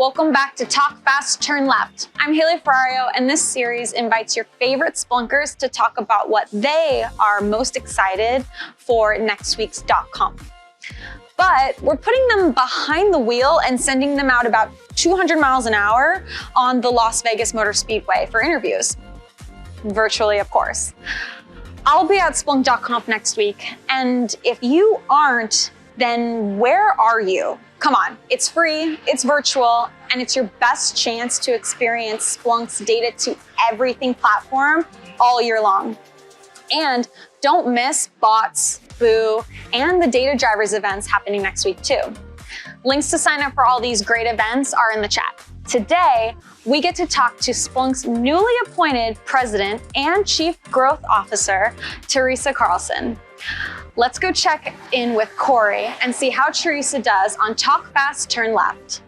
Welcome back to Talk Fast, Turn Left. I'm Haley Ferrario, and this series invites your favorite Splunkers to talk about what they are most excited for next week's .conf. But we're putting them behind the wheel and sending them out about 200 miles an hour on the Las Vegas Motor Speedway for interviews. Virtually, of course. I'll be at Splunk.conf next week, and if you aren't, then where are you? Come on, it's free, it's virtual, and it's your best chance to experience Splunk's data to everything platform all year long. And don't miss Bots, Boo, and the Data Drivers events happening next week too. Links to sign up for all these great events are in the chat. Today, we get to talk to Splunk's newly appointed president and chief growth officer, Teresa Carlson. Let's go check in with Cory and see how Teresa does on Talk Fast, Turn Left.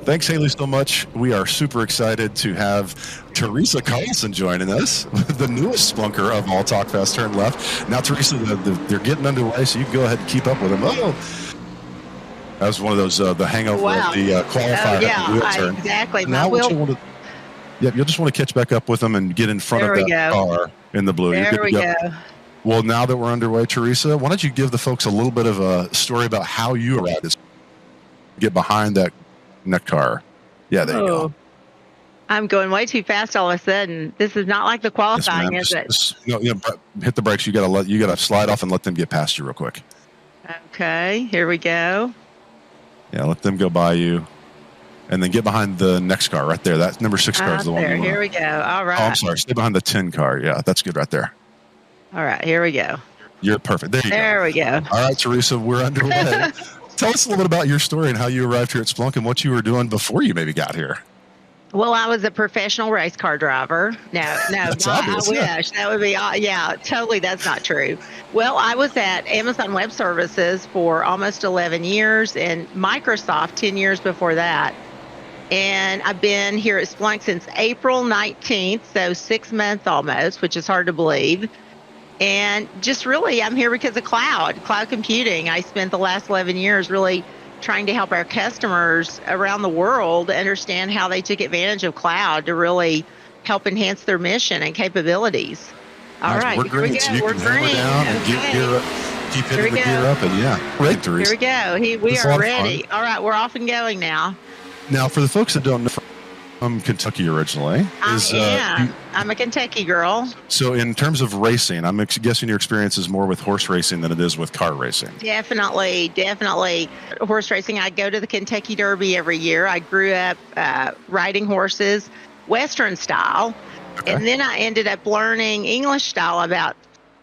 Thanks, Haley, so much. We are super excited to have Teresa Carlson joining us, the newest Splunker of all Talk Fast, Turn Left. Now, Teresa, they're getting underway, so you can go ahead and keep up with them. Oh, that was one of those, the hangover of the qualifier. Yeah, exactly. Now, you'll just want to catch back up with them and get in front of that car in the blue. There we go. Well, now that we're underway, Teresa, why don't you give the folks a little bit of a story about how you arrived to get behind that neck car. Yeah, there you go. I'm going way too fast all of a sudden. This is not like the qualifying, is it? Hit the brakes. You gotta slide off and let them get past you real quick. Okay, here we go. Yeah, let them go by you. And then get behind the next car right there. That number 6 car is the one. Here we go. All right. Oh, I'm sorry. Stay behind the 10 car. Yeah, that's good right there. All right, here we go. You're perfect. There we go. All right, Teresa, we're underway. Tell us a little bit about your story and how you arrived here at Splunk and what you were doing before you maybe got here. Well, I was a professional race car driver. No, That's obvious, I wish. That would be, totally. That's not true. Well, I was at Amazon Web Services for almost 11 years and Microsoft 10 years before that. And I've been here at Splunk since April 19th, so 6 months almost, which is hard to believe. And just really, I'm here because of cloud computing. I spent the last 11 years really trying to help our customers around the world understand how they took advantage of cloud to really help enhance their mission and capabilities. All right, we're green. So you can hammer down and keep hitting the gear up, and ready, Teresa. Here we go. We are ready. All right, we're off and going now. Now, for the folks that don't know, from Kentucky originally. I'm a Kentucky girl. So in terms of racing, I'm guessing your experience is more with horse racing than it is with car racing. Definitely. Horse racing. I go to the Kentucky Derby every year. I grew up riding horses, Western style. Okay. And then I ended up learning English style about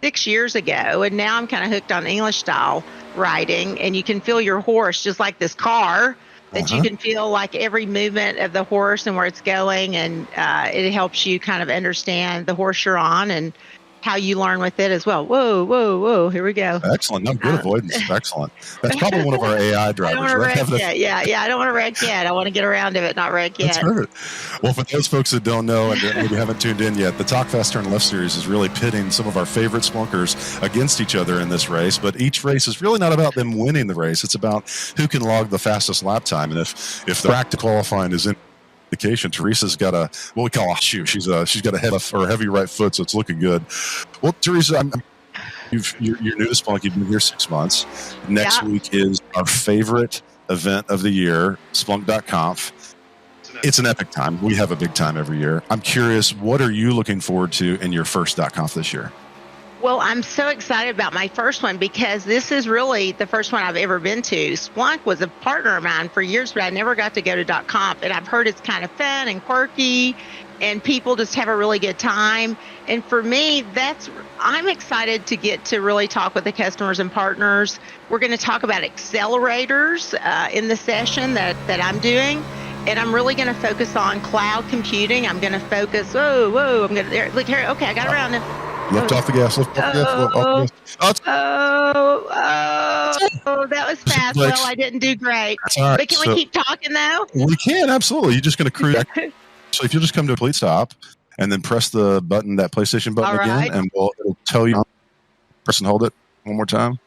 6 years ago. And now I'm kind of hooked on English style riding. And you can feel your horse just like this car. That you can feel like every movement of the horse and where it's going, and it helps you kind of understand the horse you're on and how you learn with it as well. Whoa, here we go. Excellent. No, good avoidance. Excellent. That's probably one of our AI drivers. I don't want to wreck yet. I don't want to wreck yet. I want to get around to it, not wreck yet. That's perfect. Well, for those folks that don't know and maybe haven't tuned in yet, the Talk Fast Turn Left series is really pitting some of our favorite Splunkers against each other in this race. But each race is really not about them winning the race. It's about who can log the fastest lap time. And if the practice qualifying is in indication, Teresa's got what we call a shoe. She's got a heavy right foot, so it's looking good. Well, Teresa, you're new to Splunk. You've been here 6 months. Next week is our favorite event of the year, Splunk.conf. It's an epic time. We have a big time every year. I'm curious, what are you looking forward to in your first .conf this year? Well, I'm so excited about my first one because this is really the first one I've ever been to. Splunk was a partner of mine for years, but I never got to go to .conf, and I've heard it's kind of fun and quirky, and people just have a really good time. And for me, I'm excited to get to really talk with the customers and partners. We're going to talk about accelerators in the session that I'm doing, and I'm really going to focus on cloud computing. I'm going to focus. I'm going to look here. Okay, I got around it. Lift off the gas. Lift off the gas. That was fast. Well, I didn't do great. Right. But can we keep talking, though? We can, absolutely. You're just going to cruise. So if you'll just come to a complete stop and then press the button, that PlayStation button again, and it'll tell you. Press and hold it one more time.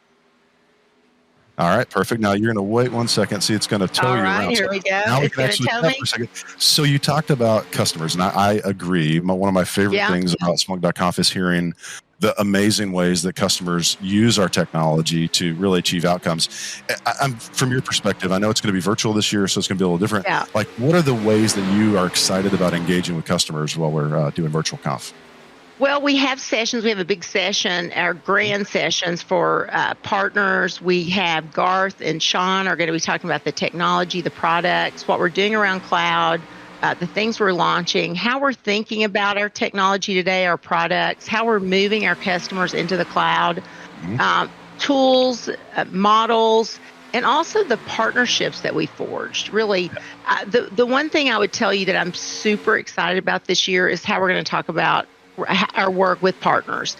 All right, perfect. Now you're going to wait 1 second. See, it's going to tow you around. Here we go. Now we It's can gonna actually tow tell me. for a second. So you talked about customers, and I agree. One of my favorite things about Splunk.conf is hearing the amazing ways that customers use our technology to really achieve outcomes. I'm from your perspective, I know it's going to be virtual this year, so it's going to be a little different. Yeah. Like, what are the ways that you are excited about engaging with customers while we're doing virtual conf? Well, we have sessions. We have a big session, our grand sessions for partners. We have Garth and Sean are going to be talking about the technology, the products, what we're doing around cloud, the things we're launching, how we're thinking about our technology today, our products, how we're moving our customers into the cloud, tools, models, and also the partnerships that we forged. Really, the one thing I would tell you that I'm super excited about this year is how we're going to talk about our work with partners.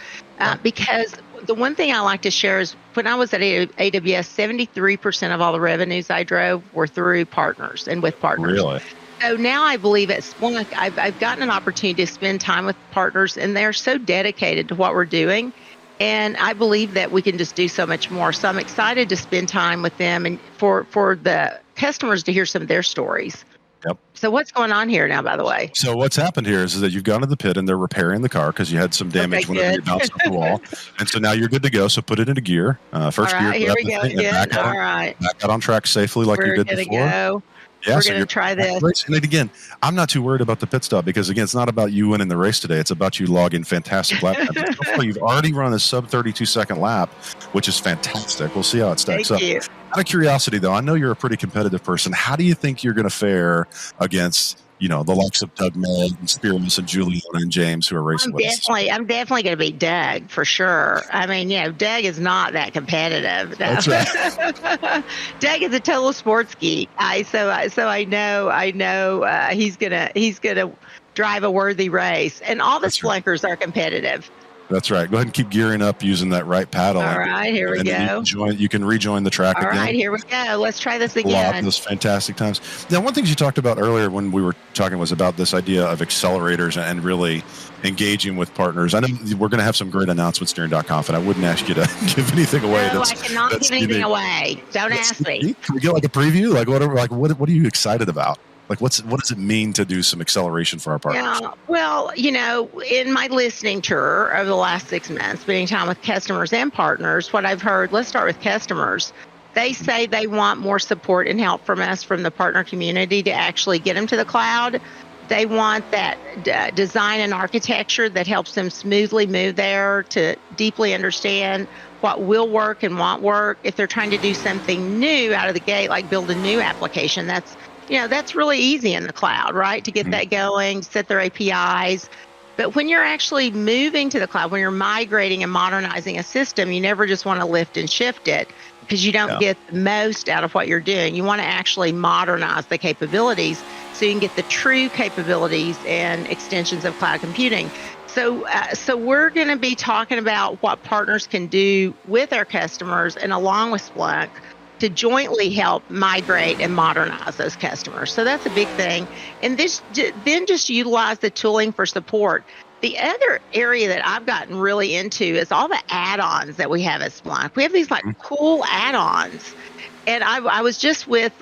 Because the one thing I like to share is when I was at AWS, 73% of all the revenues I drove were through partners and with partners. Really? So now I believe at Splunk, I've gotten an opportunity to spend time with partners, and they're so dedicated to what we're doing. And I believe that we can just do so much more. So I'm excited to spend time with them and for the customers to hear some of their stories. Yep. So what's going on here now, by the way? So what's happened here is that you've gone to the pit and they're repairing the car because you had some damage whenever you bounced off the wall. And so now you're good to go. So put it into gear. First gear. Here we go. Back out on track safely like you did before. Go. Yeah, we're going to try this. And again, I'm not too worried about the pit stop because, again, it's not about you winning the race today. It's about you logging fantastic lap times. So you've already run a sub 32-second lap, which is fantastic. We'll see how it stacks up. Thank you. Out of curiosity, though, I know you're a pretty competitive person. How do you think you're going to fare against, the likes of Doug Mellon and Spearman and Juliana and James who are racing with us? I'm definitely going to beat Doug for sure. I mean, Doug is not that competitive. That's right. Doug is a total sports geek. So I know he's gonna drive a worthy race, and all the Splunkers are competitive. That's right. Go ahead and keep gearing up using that right paddle. All right, here we go. You can rejoin the track again. All right, here we go. Let's try this again. Those fantastic times. Now, one thing you talked about earlier when we were talking was about this idea of accelerators and really engaging with partners. I know we're going to have some great announcements during .conf, and I wouldn't ask you to give anything away. No, I cannot give anything away. Don't ask me. Can we get like a preview? Like whatever. Like what are you excited about? Like, what does it mean to do some acceleration for our partners? Yeah, well, in my listening tour over the last 6 months, spending time with customers and partners, what I've heard, let's start with customers. They say they want more support and help from us, from the partner community, to actually get them to the cloud. They want that design and architecture that helps them smoothly move there, to deeply understand what will work and won't work. If they're trying to do something new out of the gate, like build a new application, that's really easy in the cloud, right? To get that going, set their APIs. But when you're actually moving to the cloud, when you're migrating and modernizing a system, you never just want to lift and shift it because you don't get the most out of what you're doing. You want to actually modernize the capabilities so you can get the true capabilities and extensions of cloud computing. So we're going to be talking about what partners can do with our customers and along with Splunk to jointly help migrate and modernize those customers. So that's a big thing. And then just utilize the tooling for support. The other area that I've gotten really into is all the add-ons that we have at Splunk. We have these cool add-ons. And I was just with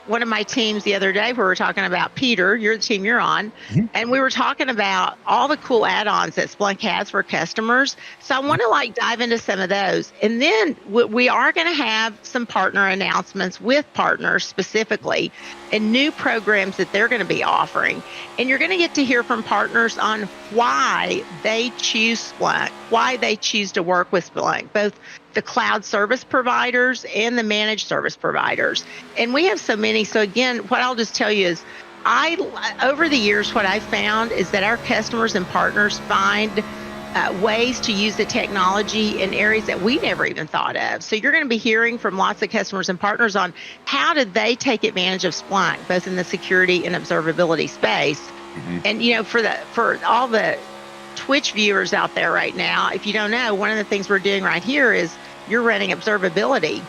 one of my teams the other day where we were talking about Peter, you're the team you're on, and we were talking about all the cool add-ons that Splunk has for customers. So I want to dive into some of those. And then we are going to have some partner announcements with partners specifically and new programs that they're going to be offering. And you're going to get to hear from partners on why they choose Splunk, why they choose to work with Splunk, both the cloud service providers and the managed service providers. And we have so many. So again, what I'll just tell you is over the years, what I've found is that our customers and partners find ways to use the technology in areas that we never even thought of. So you're going to be hearing from lots of customers and partners on how did they take advantage of Splunk, both in the security and observability space. And, for all the Twitch viewers out there right now, if you don't know, one of the things we're doing right here is you're running observability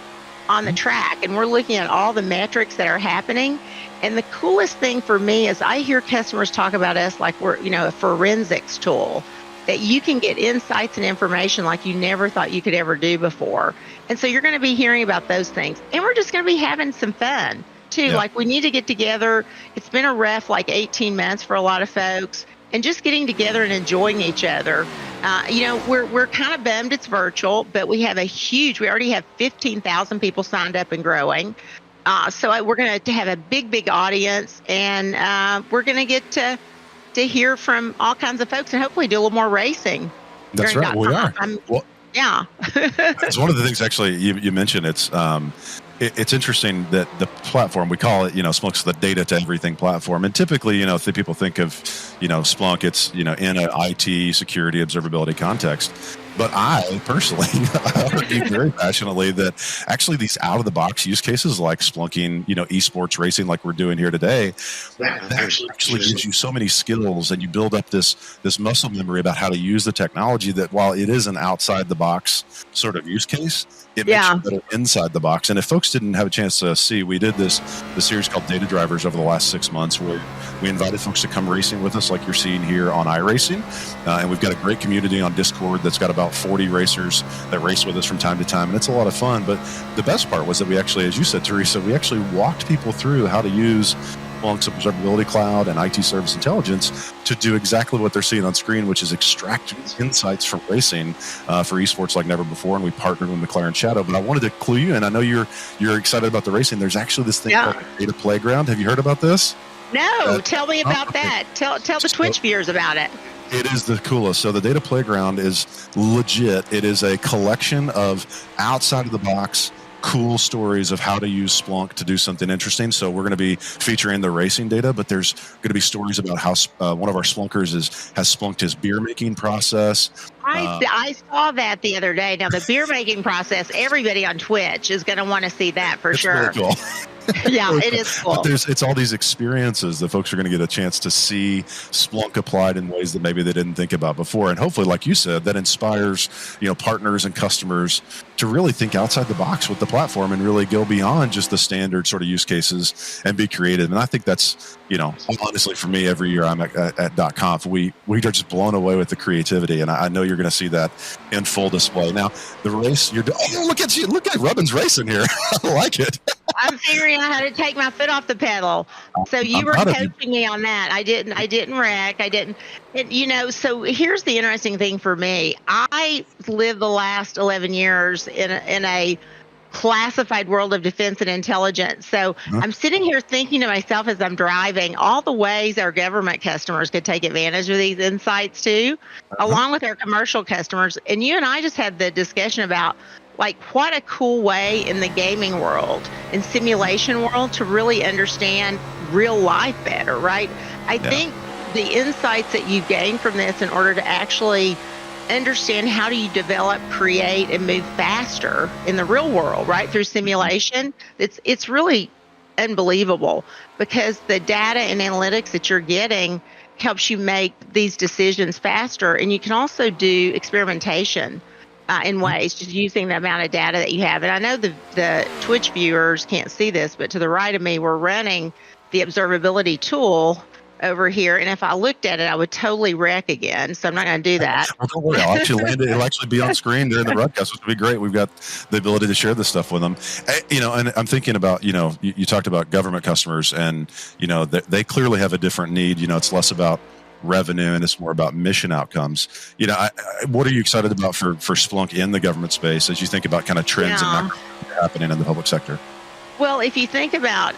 on the track, and we're looking at all the metrics that are happening. And the coolest thing for me is I hear customers talk about us like we're, a forensics tool. that you can get insights and information like you never thought you could ever do before. And so you're going to be hearing about those things. And we're just going to be having some fun too. Yeah. Like we need to get together. It's been a rough 18 months for a lot of folks, and just getting together and enjoying each other. We're kind of bummed it's virtual, but we already have 15,000 people signed up and growing. So we're going to have a big audience, and we're going to get to hear from all kinds of folks and hopefully do a little more racing. That's right. We are. Yeah. It's one of the things actually you mentioned. It's interesting that the platform, we call it, Splunk's the data to everything platform. And typically, if people think of, Splunk, it's, in an IT security observability context. But I personally argue very passionately that actually these out-of-the-box use cases like Splunking, esports racing like we're doing here today, that actually gives you so many skills, and you build up this muscle memory about how to use the technology that while it is an outside-the-box sort of use case, it makes you better inside the box. And if folks didn't have a chance to see, we did the series called Data Drivers over the last 6 months, where we invited folks to come racing with us like you're seeing here on iRacing. And we've got a great community on Discord that's got about 40 racers that race with us from time to time. And it's a lot of fun. But the best part was that we actually, as you said, Teresa, we actually walked people through how to use Splunk's Observability Cloud and IT Service Intelligence to do exactly what they're seeing on screen, which is extract insights from racing for esports like never before. And we partnered with McLaren Shadow. But I wanted to clue you in. I know you're excited about the racing. There's actually this thing called Data Playground. Have you heard about this? No, tell me about that. Tell the Twitch viewers about it. It is the coolest. So the Data Playground is legit. It is a collection of outside of the box cool stories of how to use Splunk to do something interesting. So we're going to be featuring the racing data, but there's going to be stories about how one of our Splunkers has Splunked his beer making process. I saw that the other day. Now the beer making process, everybody on Twitch is going to want to see that for sure. Really cool. Yeah, it is cool. But it's all these experiences that folks are going to get a chance to see Splunk applied in ways that maybe they didn't think about before. And hopefully, like you said, that inspires, partners and customers to really think outside the box with the platform and really go beyond just the standard sort of use cases and be creative. And I think that's, honestly, for me, every year I'm at .conf, we are just blown away with the creativity. And I know you're going to see that in full display. Now, the race, look at you. Look at Rubbin's racing here. I like it. I'm figuring out how to take my foot off the pedal. So you were coaching me on that. I didn't wreck. So here's the interesting thing for me. I lived the last 11 years in a classified world of defense and intelligence. So I'm sitting here thinking to myself as I'm driving all the ways our government customers could take advantage of these insights too, along with our commercial customers. And you and I just had the discussion about what a cool way in the gaming world and simulation world to really understand real life better, right? I think the insights that you gain from this in order to actually understand how do you develop, create, and move faster in the real world, right? Through simulation, it's really unbelievable because the data and analytics that you're getting helps you make these decisions faster. And you can also do experimentation in ways, just using the amount of data that you have. And I know the Twitch viewers can't see this, but to the right of me, we're running the observability tool over here. And if I looked at it, I would totally wreck again. So I'm not going to do that. Well, don't worry. I'll actually land it. It'll actually be on screen during the broadcast, which would be great. We've got the ability to share this stuff with them. And I'm thinking about, you talked about government customers and, they clearly have a different need. It's less about revenue and it's more about mission outcomes. What are you excited about for Splunk in the government space as you think about kind of trends and happening in the public sector? Well, if you think about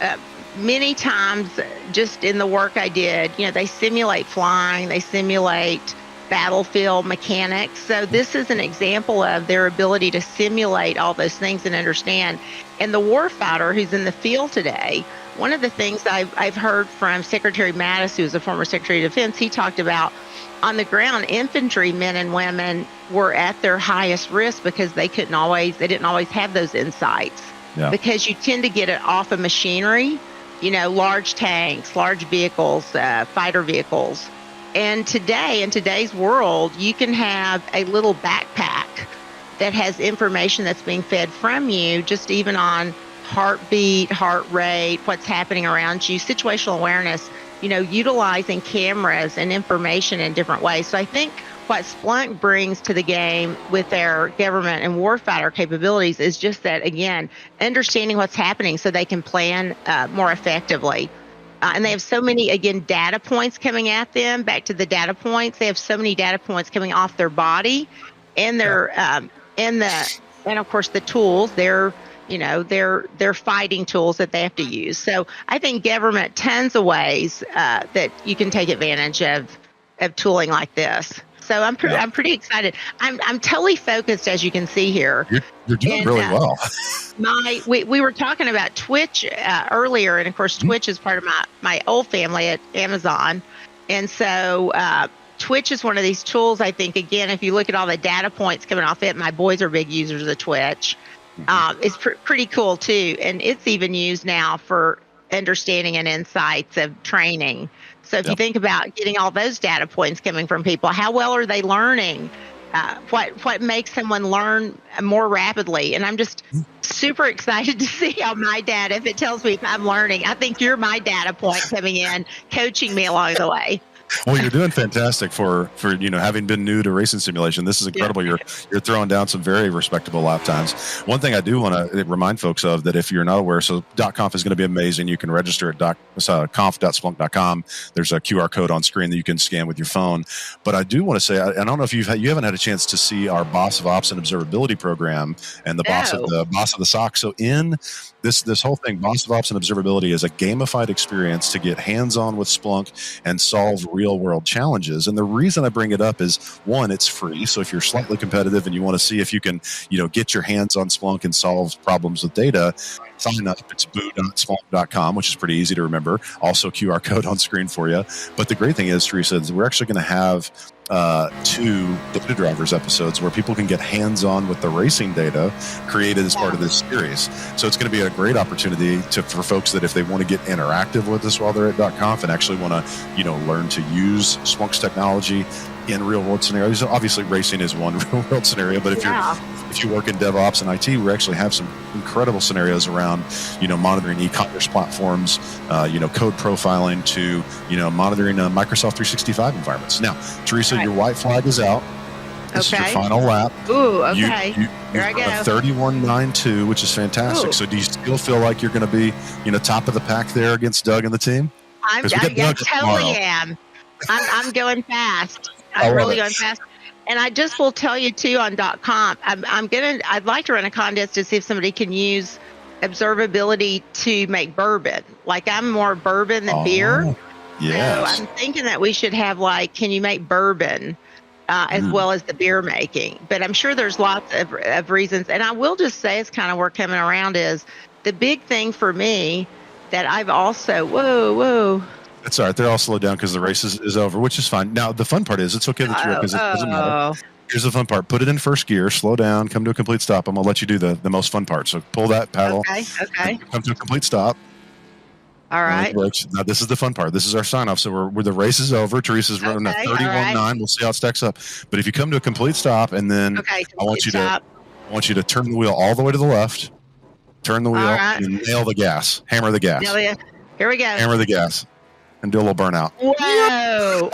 many times just in the work I did, they simulate flying, they simulate battlefield mechanics. So this is an example of their ability to simulate all those things and understand. And the warfighter who's in the field today, one of the things I've heard from Secretary Mattis, who was a former Secretary of Defense, he talked about on the ground, infantry men and women were at their highest risk because they didn't always have those insights. Yeah. Because you tend to get it off of machinery, large tanks, large vehicles, fighter vehicles. And today, in today's world, you can have a little backpack that has information that's being fed from you, just even on heartbeat, heart rate, what's happening around you, situational awareness, utilizing cameras and information in different ways. So I think what Splunk brings to the game with their government and warfighter capabilities is just that, again, understanding what's happening so they can plan more effectively. And they have so many, again, data points coming at them. Back to the data points, they have so many data points coming off their body and their and of course the tools. Their fighting tools that they have to use. So I think government, tons of ways that you can take advantage of tooling like this. So I'm pretty excited. I'm totally focused, as you can see here. You're doing really well. We were talking about Twitch earlier, and of course Twitch is part of my old family at Amazon, and so Twitch is one of these tools. I think, again, if you look at all the data points coming off it, my boys are big users of Twitch. It's pretty cool too, and it's even used now for understanding and insights of training. So if you think about getting all those data points coming from people, how well are they learning? What makes someone learn more rapidly? And I'm just super excited to see how my data, if it tells me if I'm learning, I think you're my data point coming in, coaching me along the way. Well, you're doing fantastic for having been new to racing simulation. This is incredible. Yeah. You're throwing down some very respectable lap times. One thing I do want to remind folks of, that if you're not aware, so .conf is going to be amazing. You can register at conf.splunk.com. There's a QR code on screen that you can scan with your phone. But I do want to say, I don't know if you haven't had a chance to see our Boss of Ops and Observability program and the Boss of the SOC. So in this whole thing, Boss of Ops and Observability is a gamified experience to get hands-on with Splunk and solve real-world challenges. And the reason I bring it up is, one, it's free. So if you're slightly competitive and you want to see if you can, get your hands on Splunk and solve problems with data, sign up. It's boo.splunk.com, which is pretty easy to remember. Also, QR code on screen for you. But the great thing is, Teresa, is we're actually going to have 2 data drivers episodes where people can get hands-on with the racing data created as part of this series. So it's going to be a great opportunity for folks that if they want to get interactive with us while they're at .conf and actually want to, learn to use Splunk's technology in real-world scenarios. Obviously, racing is one real-world scenario, but if you work in DevOps and IT, we actually have some incredible scenarios around, monitoring e-commerce platforms, code profiling to, monitoring Microsoft 365 environments. Now, Teresa, your white flag is out. This is your final lap. Ooh, okay. Here I go. 31.92, which is fantastic. Ooh. So do you still feel like you're going to be, top of the pack there against Doug and the team? I totally am. I'm going fast. I'm really going fast. And I just will tell you too on .conf, I'd like to run a contest to see if somebody can use observability to make bourbon. Like, I'm more bourbon than beer. Yes. So I'm thinking that we should have, can you make bourbon as well as the beer making? But I'm sure there's lots of reasons. And I will just say, it's kind of where coming around is the big thing for me that I've also, whoa. It's all right. They're all slowed down because the race is over, which is fine. Now, the fun part is it's okay that you're up because it doesn't matter. Here's the fun part. Put it in first gear, slow down, come to a complete stop. I'm going to let you do the most fun part. So pull that paddle. Okay. Come to a complete stop. All right. Now, this is the fun part. This is our sign-off. So the race is over. Teresa's running at 31.9. We'll see how it stacks up. But if you come to a complete stop, and then I want you to turn the wheel all the way to the left, turn the wheel, and nail the gas. Hammer the gas. Here we go. Hammer the gas. And do a little burnout. Whoa.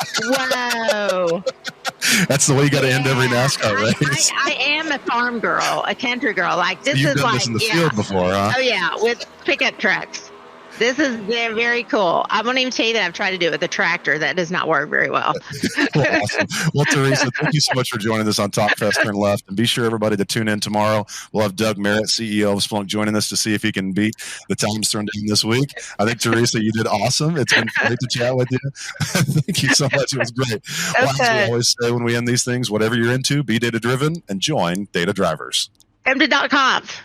That's the way you got to end every NASCAR race. I am a farm girl, a country girl. You've done this in the field before, huh? Oh, yeah, with pickup trucks. This is very cool. I won't even tell you that I've tried to do it with a tractor. That does not work very well. Awesome. Well, Teresa, thank you so much for joining us on Talk Fast Turn Left. And be sure, everybody, to tune in tomorrow. We'll have Doug Merritt, CEO of Splunk, joining us to see if he can beat the times thrown down this week. I think, Teresa, you did awesome. It's been great to chat with you. Thank you so much. It was great. Well, as we always say when we end these things, whatever you're into, be data-driven and join Data Drivers. Come to .conf.